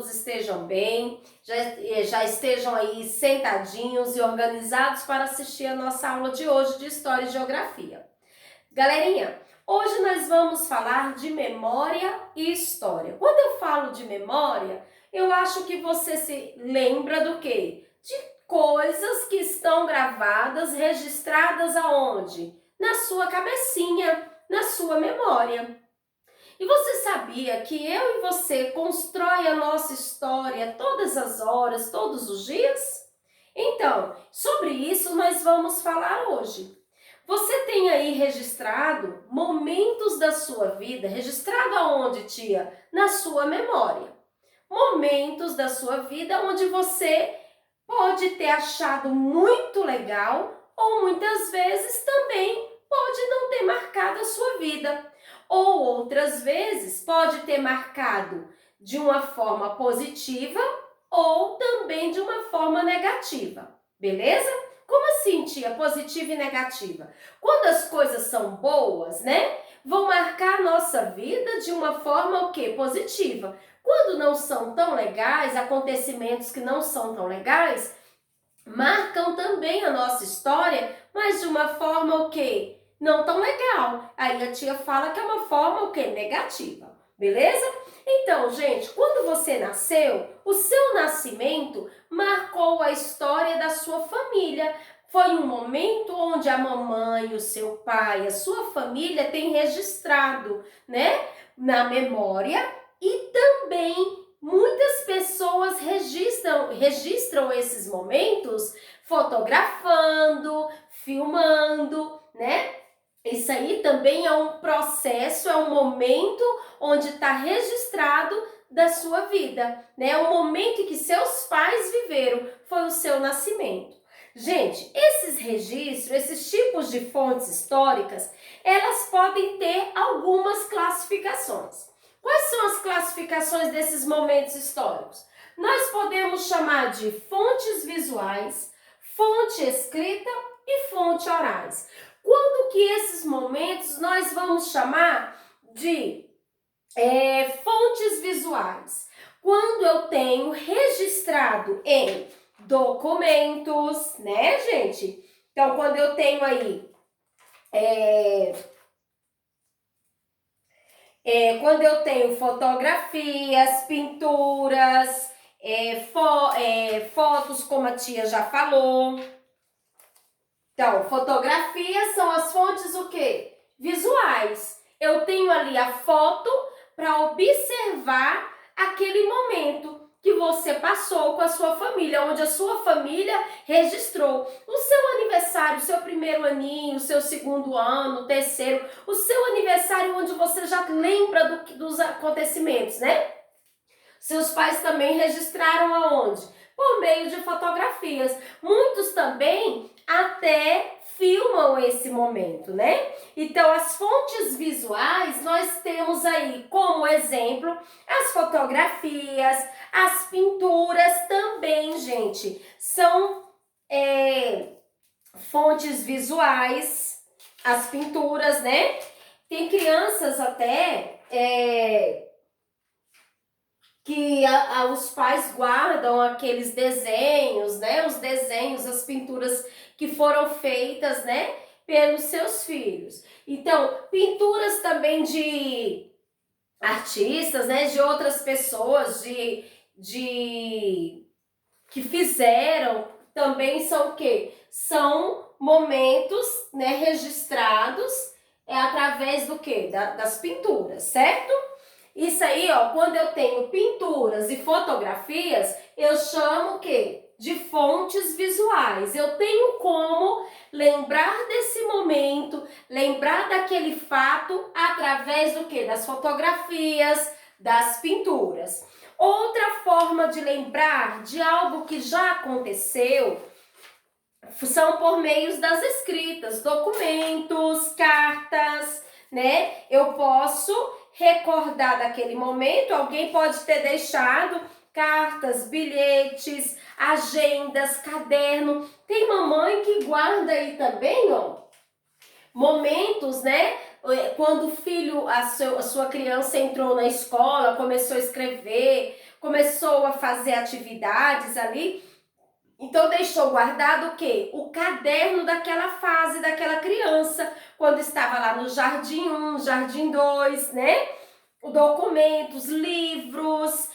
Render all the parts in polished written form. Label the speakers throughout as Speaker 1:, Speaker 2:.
Speaker 1: todos estejam bem, já estejam aí sentadinhos e organizados para assistir a nossa aula de hoje de História e Geografia. Galerinha, hoje nós vamos falar de memória e história. Quando eu falo de memória, eu acho que você se lembra do quê? De coisas que estão gravadas, registradas aonde? Na sua cabecinha, na sua memória. E você sabia que eu e você constrói a nossa história todas as horas, todos os dias? Então, sobre isso nós vamos falar hoje. Você tem aí registrado momentos da sua vida, registrado aonde, tia? Na sua memória. Momentos da sua vida onde você pode ter achado muito legal ou muitas vezes também pode não ter marcado a sua vida. Ou outras vezes pode ter marcado de uma forma positiva ou também de uma forma negativa, beleza? Como assim, tia? Positiva e negativa? Quando as coisas são boas, né? Vão marcar a nossa vida de uma forma o quê? Positiva. Quando não são tão legais, acontecimentos que não são tão legais, marcam também a nossa história, mas de uma forma o quê? Não tão legal. Aí a tia fala que é uma forma o quê? Negativa, beleza? Então, gente, quando você nasceu, o seu nascimento marcou a história da sua família. Foi um momento onde a mamãe, o seu pai, a sua família tem registrado, né, na memória e também muitas pessoas registram esses momentos fotografando, filmando, né? Isso aí também é um processo, é um momento onde está registrado da sua vida, né? O momento em que seus pais viveram foi o seu nascimento. Gente, esses registros, esses tipos de fontes históricas, elas podem ter algumas classificações. Quais são as classificações desses momentos históricos? Nós podemos chamar de fontes visuais, fonte escrita e fonte orais. Quando que esses momentos nós vamos chamar de fontes visuais? Quando eu tenho registrado em documentos, né, gente? Então, quando eu tenho aí quando eu tenho fotografias, pinturas, fotos, como a tia já falou. Então, fotografias são as fontes o quê? Visuais. Eu tenho ali a foto para observar aquele momento que você passou com a sua família, onde a sua família registrou o seu aniversário, o seu primeiro aninho, o seu segundo ano, o terceiro, o seu aniversário onde você já lembra dos acontecimentos, né? Seus pais também registraram aonde? Por meio de fotografias. Muitos também até filmam esse momento, né? Então, as fontes visuais, nós temos aí como exemplo as fotografias, as pinturas também, gente, são fontes visuais, as pinturas, né? Tem crianças até que os pais guardam aqueles desenhos, né? Os desenhos, as pinturas que foram feitas, né? Pelos seus filhos. Então, pinturas também de artistas, né? De outras pessoas, que fizeram, também são o quê? São momentos, né? Registrados através do quê? Das pinturas, certo? Isso aí, ó, quando eu tenho pinturas e fotografias, eu chamo o quê? De fontes visuais. Eu tenho como lembrar desse momento, lembrar daquele fato através do quê? Das fotografias, das pinturas. Outra forma de lembrar de algo que já aconteceu são por meios das escritas, documentos, cartas, né? Eu posso recordar daquele momento, alguém pode ter deixado cartas, bilhetes, agendas, caderno. Tem mamãe que guarda aí também, ó, momentos, né? Quando o filho, a sua criança entrou na escola, começou a escrever, começou a fazer atividades ali, então deixou guardado o quê? O caderno daquela fase daquela criança, quando estava lá no jardim 1, jardim 2, né? Documentos, livros,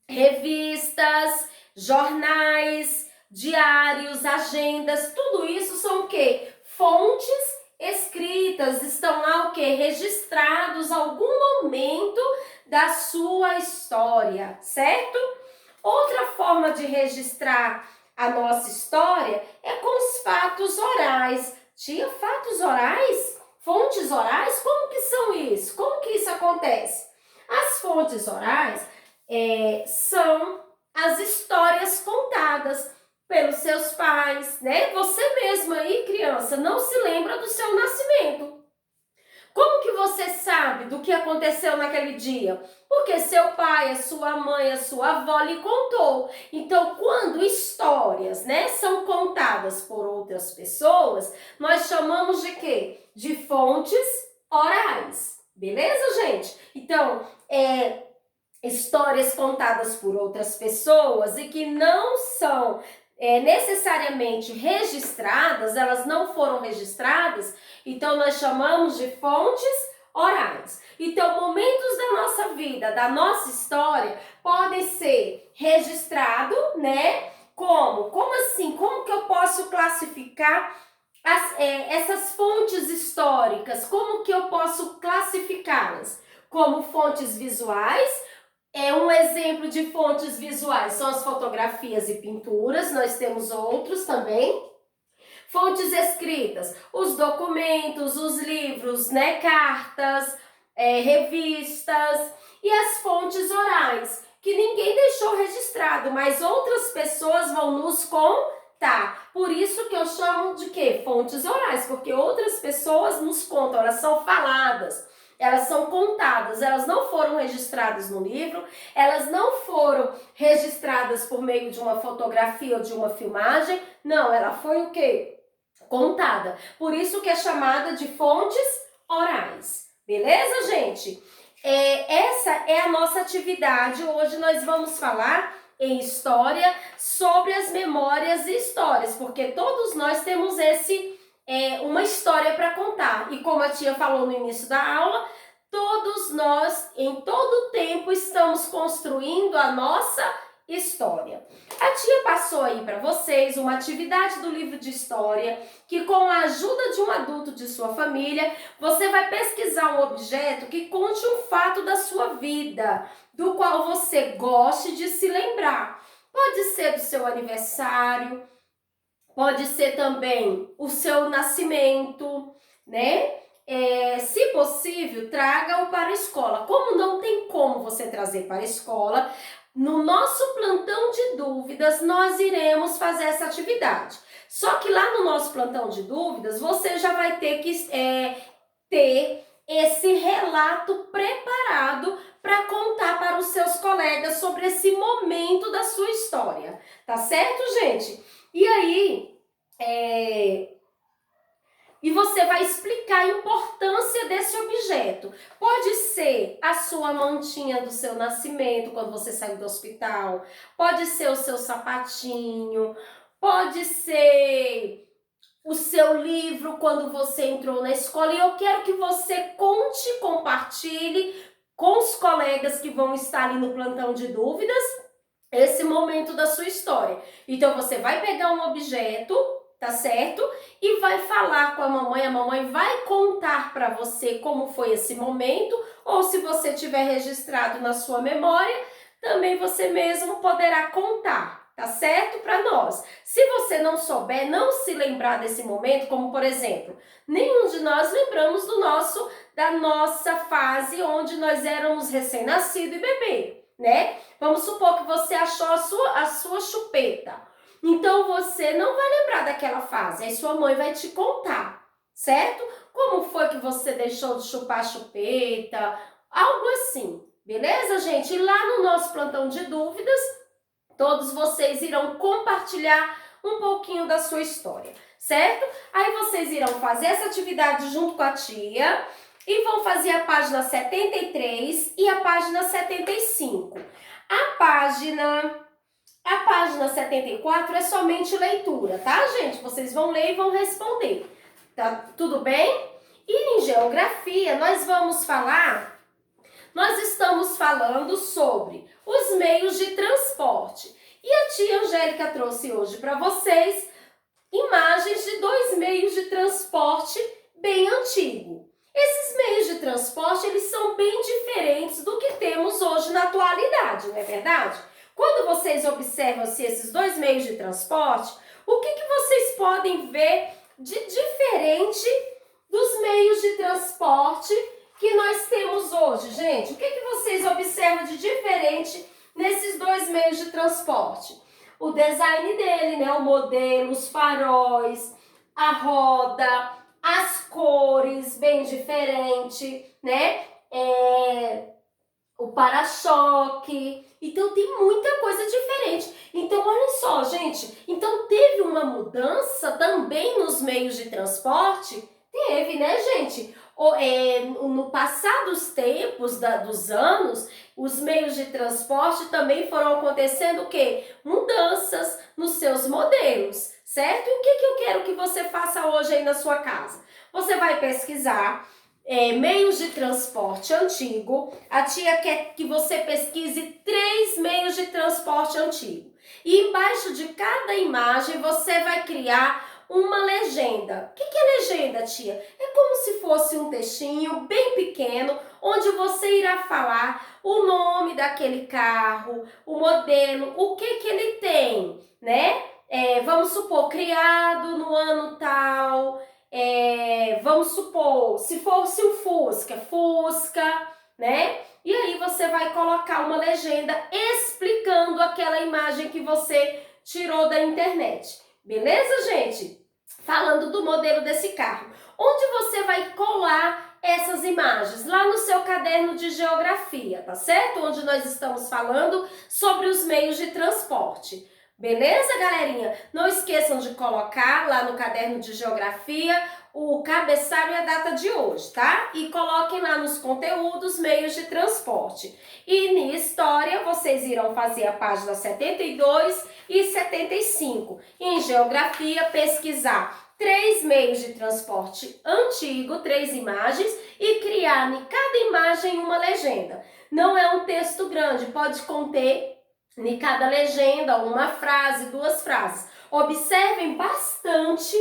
Speaker 1: revistas, jornais, diários, agendas, tudo isso são o quê? Fontes escritas, estão lá o quê? Registrados algum momento da sua história, certo? Outra forma de registrar a nossa história é com os fatos orais. Tia, fatos orais? Fontes orais? Como que são isso? Como que isso acontece? As fontes orais são as histórias contadas pelos seus pais, né? Você mesma aí, criança, não se lembra do seu nascimento. Como que você sabe do que aconteceu naquele dia? Porque seu pai, a sua mãe, a sua avó lhe contou. Então, quando histórias, né, são contadas por outras pessoas, nós chamamos de quê? De fontes orais. Beleza, gente? Então, histórias contadas por outras pessoas e que não são necessariamente registradas, elas não foram registradas, então nós chamamos de fontes orais. Então, momentos da nossa vida, da nossa história, podem ser registrados, né? Como? Como assim? Como que eu posso classificar essas fontes históricas? Como que eu posso classificá-las? Como fontes visuais. Um exemplo de fontes visuais são as fotografias e pinturas, nós temos outros também. Fontes escritas, os documentos, os livros, né, cartas, revistas, e as fontes orais, que ninguém deixou registrado, mas outras pessoas vão nos contar. Por isso que eu chamo de quê? Fontes orais, porque outras pessoas nos contam, elas são faladas. Elas são contadas, elas não foram registradas no livro, elas não foram registradas por meio de uma fotografia ou de uma filmagem, não, ela foi o quê? Contada. Por isso que é chamada de fontes orais. Beleza, gente? Essa é a nossa atividade. Hoje nós vamos falar em história sobre as memórias e histórias, porque todos nós temos uma história para contar. E como a tia falou no início da aula, todos nós, em todo tempo, estamos construindo a nossa história. A tia passou aí para vocês uma atividade do livro de história que, com a ajuda de um adulto de sua família, você vai pesquisar um objeto que conte um fato da sua vida, do qual você goste de se lembrar. Pode ser do seu aniversário, pode ser também o seu nascimento, né? Se possível, traga-o para a escola. Como não tem como você trazer para a escola, no nosso plantão de dúvidas, nós iremos fazer essa atividade. Só que lá no nosso plantão de dúvidas, você já vai ter que ter esse relato preparado para contar para os seus colegas sobre esse momento da sua história. Tá certo, gente? E aí, e você vai explicar a importância desse objeto. Pode ser a sua mantinha do seu nascimento, quando você saiu do hospital. Pode ser o seu sapatinho. Pode ser o seu livro quando você entrou na escola. E eu quero que você conte, compartilhe com os colegas que vão estar ali no plantão de dúvidas esse momento da sua história. Então, você vai pegar um objeto, tá certo? E vai falar com a mamãe vai contar para você como foi esse momento, ou se você tiver registrado na sua memória, também você mesmo poderá contar, tá certo? Para nós. Se você não souber, não se lembrar desse momento, como por exemplo, nenhum de nós lembramos da nossa fase onde nós éramos recém-nascido e bebê, né? Vamos supor que você achou a sua chupeta. Então, você não vai lembrar daquela fase, aí sua mãe vai te contar, certo? Como foi que você deixou de chupar a chupeta, algo assim, beleza, gente? E lá no nosso plantão de dúvidas, todos vocês irão compartilhar um pouquinho da sua história, certo? Aí vocês irão fazer essa atividade junto com a tia. e vão fazer a página 73 e a página 75. A página 74 é somente leitura, tá, gente? Vocês vão ler e vão responder. Tá tudo bem? E em geografia, nós estamos falando sobre os meios de transporte. E a tia Angélica trouxe hoje para vocês imagens de dois meios de transporte bem antigos. Esses meios de transporte, eles são bem diferentes do que temos hoje na atualidade, não é verdade? Quando vocês observam esses dois meios de transporte, o que vocês podem ver de diferente dos meios de transporte que nós temos hoje, gente? O que vocês observam de diferente nesses dois meios de transporte? O design dele, né? O modelo, os faróis, a roda, as cores bem diferente, né? O para-choque. Então tem muita coisa diferente. Então olha só, gente. Então teve uma mudança também nos meios de transporte? Teve, né, gente? No passar dos tempos, dos anos, os meios de transporte também foram acontecendo o quê? Mudanças nos seus modelos, certo? E o que eu quero que você faça hoje aí na sua casa? Você vai pesquisar meios de transporte antigo. A tia quer que você pesquise 3 meios de transporte antigo. E embaixo de cada imagem você vai criar uma legenda. O que é legenda, tia? É como se fosse um textinho bem pequeno, onde você irá falar o nome daquele carro, o modelo, o que ele tem, né? Vamos supor, criado no ano tal, vamos supor, se fosse um Fusca, né? E aí você vai colocar uma legenda explicando aquela imagem que você tirou da internet. Beleza, gente? Falando do modelo desse carro. Onde você vai colar essas imagens? Lá no seu caderno de geografia, tá certo? Onde nós estamos falando sobre os meios de transporte. Beleza, galerinha? Não esqueçam de colocar lá no caderno de geografia o cabeçalho e a data de hoje, tá? E coloquem lá nos conteúdos meios de transporte. E em história, vocês irão fazer a página 72 e 75. Em geografia, pesquisar 3 meios de transporte antigo, 3 imagens, e criar em cada imagem uma legenda. Não é um texto grande, pode conter em cada legenda uma frase, 2 frases. Observem bastante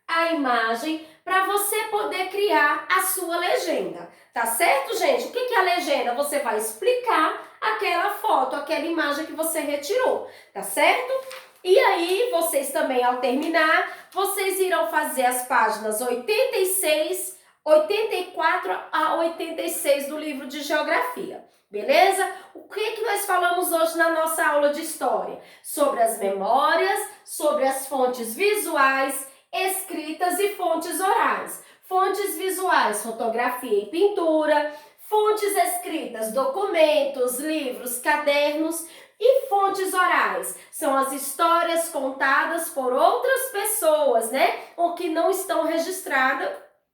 Speaker 1: a imagem para você poder criar a sua legenda, tá certo, gente? O que é a legenda? Você vai explicar aquela foto, aquela imagem que você retirou, tá certo? E aí, vocês também, ao terminar, vocês irão fazer as páginas 86, 84 a 86 do livro de geografia. Beleza? O que nós falamos hoje na nossa aula de história? Sobre as memórias, sobre as fontes visuais, escritas e fontes orais. Fontes visuais, fotografia e pintura. Fontes escritas, documentos, livros, cadernos. E fontes orais são as histórias contadas por outras pessoas, né? Ou que não estão registradas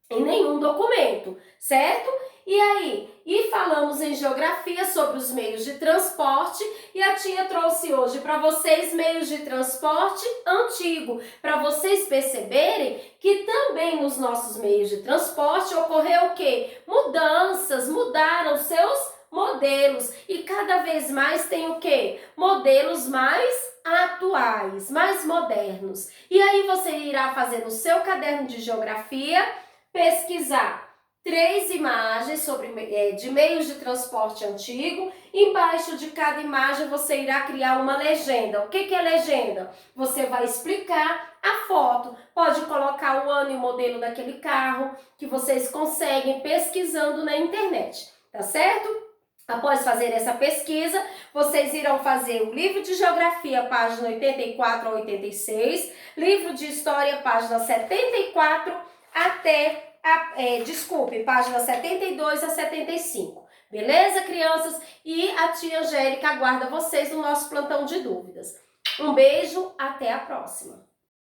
Speaker 1: em nenhum documento, certo? E aí, falamos em geografia sobre os meios de transporte e a tia trouxe hoje para vocês meios de transporte antigo, para vocês perceberem que também nos nossos meios de transporte ocorreu o quê? Mudanças, mudaram seus modelos e cada vez mais tem o quê? Modelos mais atuais, mais modernos. E aí você irá fazer no seu caderno de geografia, pesquisar 3 imagens de meios de transporte antigo. Embaixo de cada imagem você irá criar uma legenda. O que é legenda? Você vai explicar a foto. Pode colocar o ano e o modelo daquele carro que vocês conseguem pesquisando na internet, tá certo? Após fazer essa pesquisa, vocês irão fazer o livro de geografia, página 84 a 86, livro de história, página 74 até página 72 a 75. Beleza, crianças? E a tia Angélica aguarda vocês no nosso plantão de dúvidas. Um beijo, até a próxima!